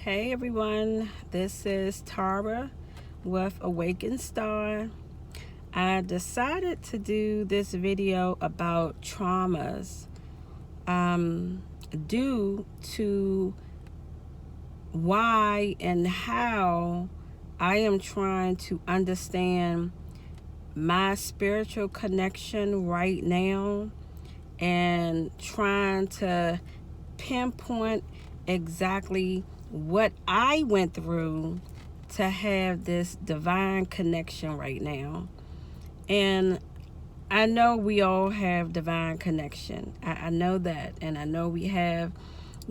Hey everyone, this is Tara with Awakened Star. I decided to do this video about traumas due to why and how I am trying to understand my spiritual connection right now and trying to pinpoint exactly what I went through to have this divine connection right now. And I know we all have divine connection. I know that. And I know we have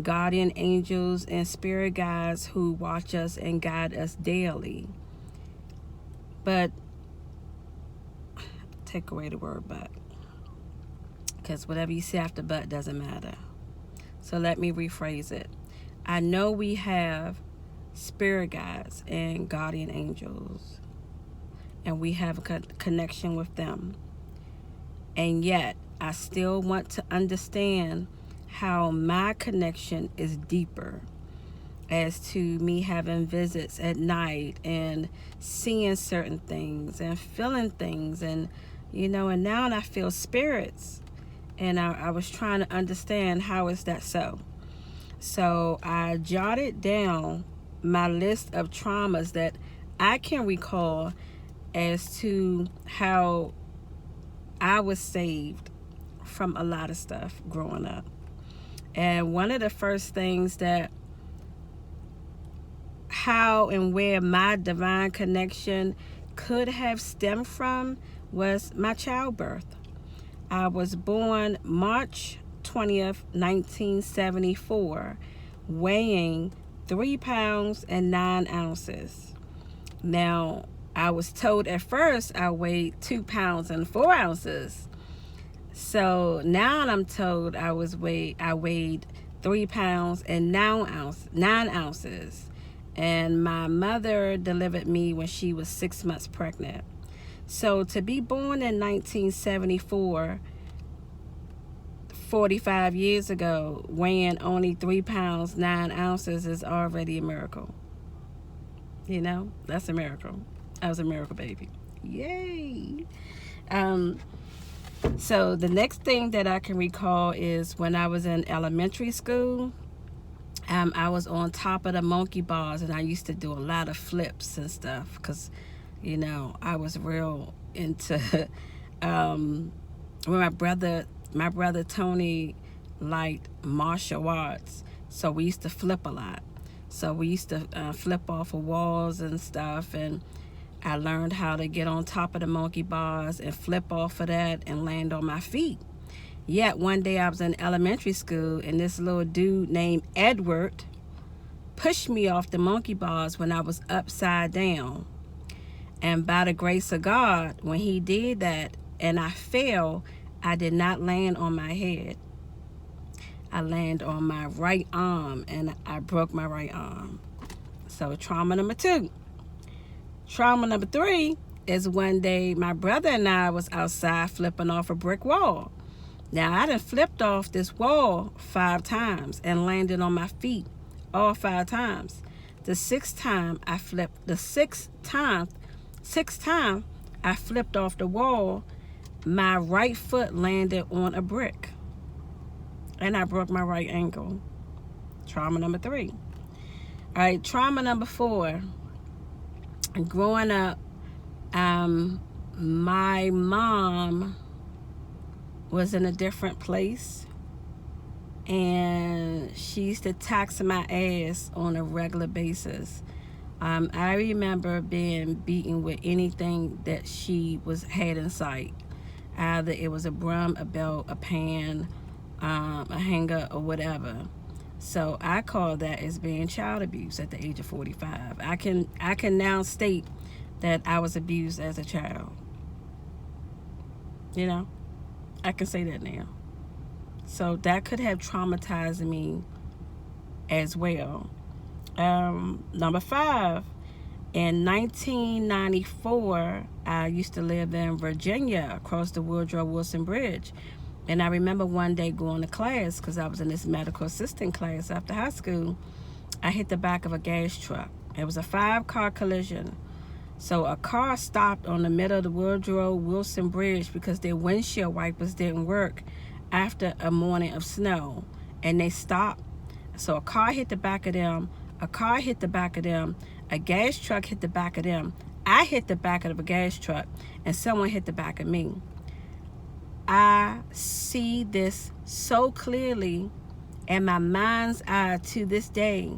guardian angels and spirit guides who watch us and guide us daily. But take away the word but, because whatever you say after but doesn't matter. So let me rephrase it. I know we have spirit guides and guardian angels, and we have a connection with them. And yet, I still want to understand how my connection is deeper, as to me having visits at night and seeing certain things and feeling things, and and now I feel spirits. And I was trying to understand, how is that so? So I jotted down my list of traumas that I can recall as to how I was saved from a lot of stuff growing up. And one of the first things that how and where my divine connection could have stemmed from was my childbirth. I was born March 20th, 1974, weighing 3 pounds and 9 ounces. Now, I was told at first I weighed 2 pounds and 4 ounces. So now I'm told I weighed 3 pounds and 9 ounces. And my mother delivered me when she was 6 months pregnant. So to be born in 1974, 45 years ago, weighing only 3 pounds, 9 ounces is already a miracle. That's a miracle. I was a miracle baby. Yay! So the next thing that I can recall is when I was in elementary school, I was on top of the monkey bars, and I used to do a lot of flips and stuff because, I was real into when my brother Tony liked martial arts, so we used to flip a lot. So we used to flip off of walls and stuff, and I learned how to get on top of the monkey bars and flip off of that and land on my feet. Yet one day I was in elementary school, and this little dude named Edward pushed me off the monkey bars when I was upside down. And by the grace of God, when he did that and I fell, I did not land on my head. I landed on my right arm, and I broke my right arm. So trauma number 2. Trauma number 3 is one day my brother and I was outside flipping off a brick wall. Now, I done flipped off this wall 5 times and landed on my feet all 5 times. The sixth time I flipped off the wall, my right foot landed on a brick, and I broke my right ankle. Trauma number 3. All right, trauma number 4. Growing up, my mom was in a different place, and she used to tax my ass on a regular basis. I remember being beaten with anything that she had in sight. Either it was a broom, a belt, a pan, a hanger, or whatever. So I call that as being child abuse at the age of 45. I can now state that I was abused as a child. I can say that now. So that could have traumatized me as well. Number 5, in 1994, I used to live in Virginia across the Woodrow Wilson Bridge. And I remember one day going to class, because I was in this medical assistant class after high school, I hit the back of a gas truck. It was a 5-car collision. So a car stopped on the middle of the Woodrow Wilson Bridge because their windshield wipers didn't work after a morning of snow. And they stopped. So a car hit the back of them. A car hit the back of them. A gas truck hit the back of them. I hit the back of a gas truck. And someone hit the back of me. I see this so clearly in my mind's eye to this day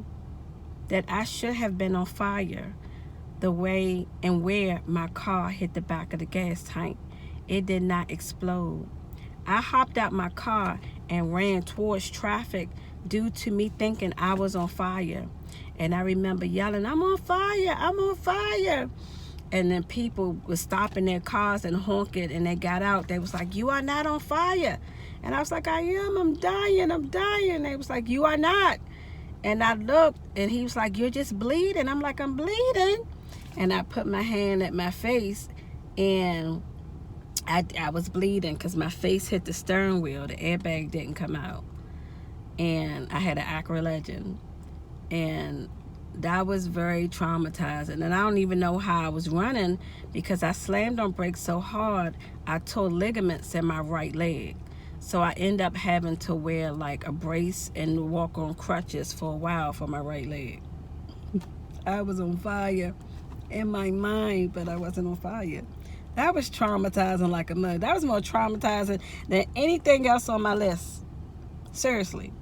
that I should have been on fire the way and where my car hit the back of the gas tank. It did not explode. I hopped out my car and ran towards traffic due to me thinking I was on fire. And I remember yelling, "I'm on fire, I'm on fire." And then people were stopping their cars and honking, and they got out. They was like, "You are not on fire." And I was like, "I am, I'm dying, I'm dying." They was like, "You are not." And I looked, and he was like, "You're just bleeding." I'm like, "I'm bleeding." And I put my hand at my face, and I was bleeding because my face hit the steering wheel. The airbag didn't come out. And I had an Acura Legend. And that was very traumatizing. And I don't even know how I was running because I slammed on brakes so hard, I tore ligaments in my right leg. So I end up having to wear like a brace and walk on crutches for a while for my right leg. I was on fire in my mind, but I wasn't on fire. That was traumatizing like a mug. That was more traumatizing than anything else on my list. Seriously.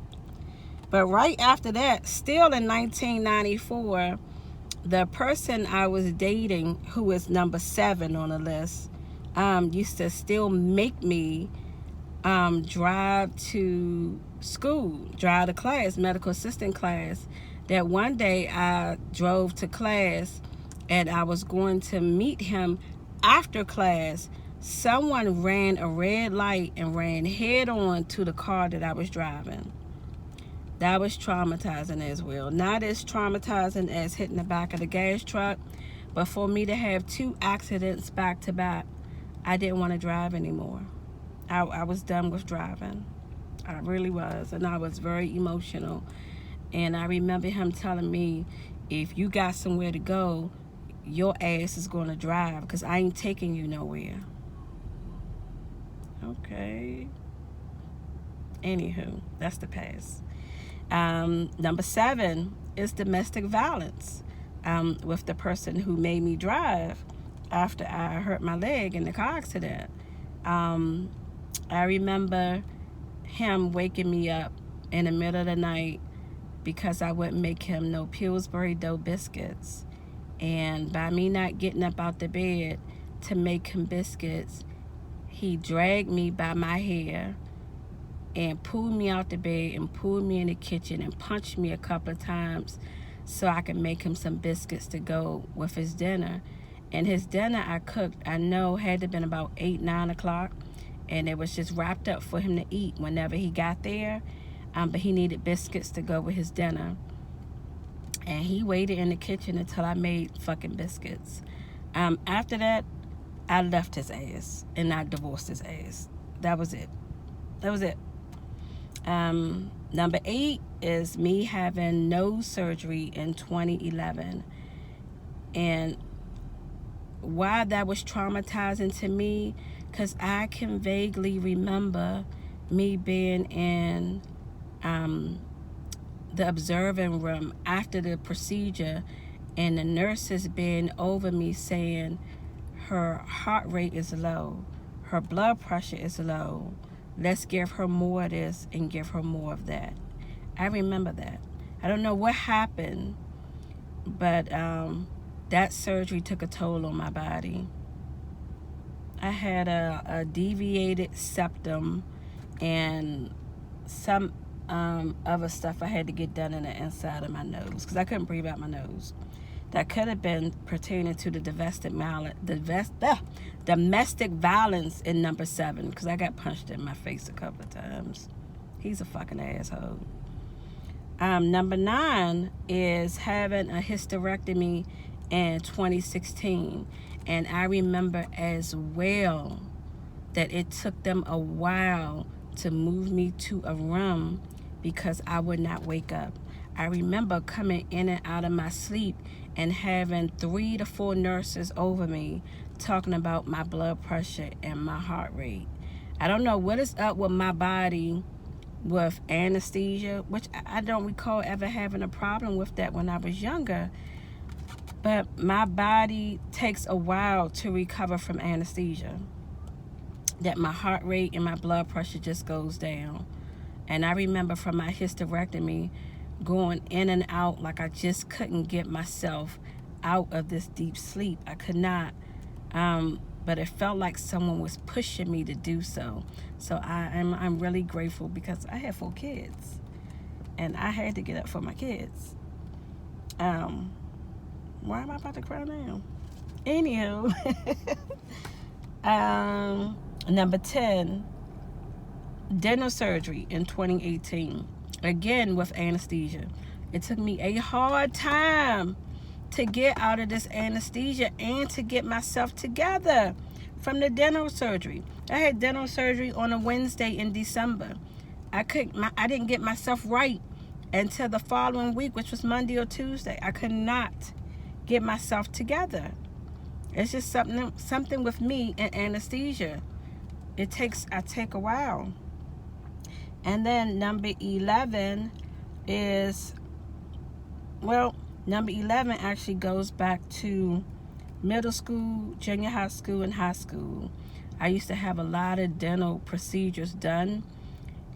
But right after that, still in 1994, the person I was dating, who is number 7 on the list, used to still make me drive to school, drive to class, medical assistant class. That one day I drove to class and I was going to meet him after class. Someone ran a red light and ran head on to the car that I was driving. That was traumatizing as well. Not as traumatizing as hitting the back of the gas truck, but for me to have 2 accidents back to back, I didn't want to drive anymore. I was done with driving. I really was, and I was very emotional. And I remember him telling me, "If you got somewhere to go, your ass is going to drive because I ain't taking you nowhere." Okay. Anywho, that's the past. Number 7 is domestic violence with the person who made me drive after I hurt my leg in the car accident. I remember him waking me up in the middle of the night because I wouldn't make him no Pillsbury dough biscuits. And by me not getting up out the bed to make him biscuits, he dragged me by my hair and pulled me out the bed and pulled me in the kitchen and punched me a couple of times so I could make him some biscuits to go with his dinner. And his dinner I cooked, I know, had to have been about 8, 9 o'clock. And it was just wrapped up for him to eat whenever he got there. But he needed biscuits to go with his dinner. And he waited in the kitchen until I made fucking biscuits. After that, I left his ass and I divorced his ass. That was it. That was it. Number 8 is me having nose surgery in 2011. And why that was traumatizing to me, because I can vaguely remember me being in the observing room after the procedure and the nurses being over me saying her heart rate is low, her blood pressure is low, let's give her more of this and give her more of that. I remember that. I don't know what happened, but that surgery took a toll on my body. I had a deviated septum and some other stuff I had to get done in the inside of my nose because I couldn't breathe out my nose. That could have been pertaining to the domestic violence in number 7 because I got punched in my face a couple of times. He's a fucking asshole. Number 9 is having a hysterectomy in 2016. And I remember as well that it took them a while to move me to a room because I would not wake up. I remember coming in and out of my sleep and having 3 to 4 nurses over me talking about my blood pressure and my heart rate. I don't know what is up with my body with anesthesia, which I don't recall ever having a problem with that when I was younger. But my body takes a while to recover from anesthesia. That my heart rate and my blood pressure just goes down. And I remember from my hysterectomy going in and out like I just couldn't get myself out of this deep sleep. I could not. But it felt like someone was pushing me to do so. So I'm really grateful because I have 4 kids. And I had to get up for my kids. Why am I about to cry now? Anywho. Number 10. Dental surgery in 2018. Again with anesthesia. It took me a hard time to get out of this anesthesia and to get myself together from the dental surgery. I had dental surgery on a Wednesday in December. I didn't get myself right until the following week, which was Monday or Tuesday. I could not get myself together. It's just something with me and anesthesia. I take a while. And then number 11 is, number 11 actually goes back to middle school, junior high school, and high school. I used to have a lot of dental procedures done.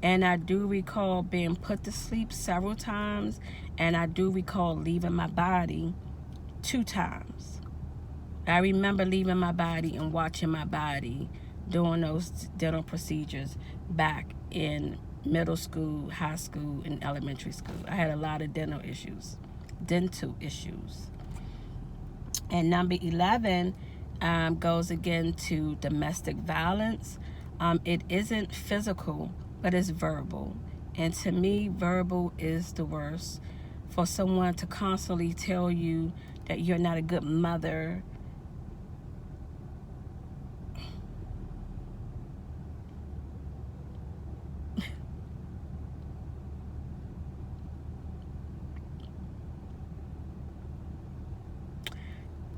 And I do recall being put to sleep several times. And I do recall leaving my body 2 times. I remember leaving my body and watching my body doing those dental procedures back in middle school, high school, and elementary school. I had a lot of dental issues. And number 11 goes again to domestic violence. It isn't physical, but it's verbal. And to me, verbal is the worst. For someone to constantly tell you that you're not a good mother,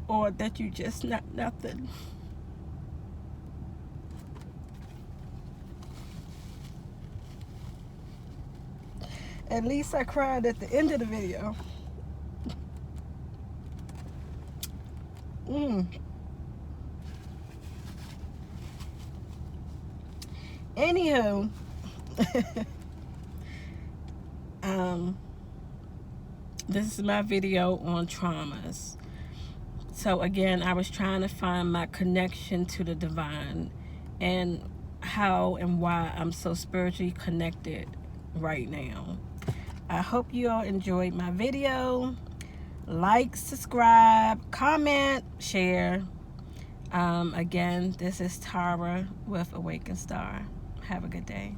or that you just not nothing. At least I cried at the end of the video. Anywho, this is my video on traumas. So again, I was trying to find my connection to the divine and how and why I'm so spiritually connected right now. I hope you all enjoyed my video. Like, subscribe, comment, share. Again, this is Tara with Awakened Star. Have a good day.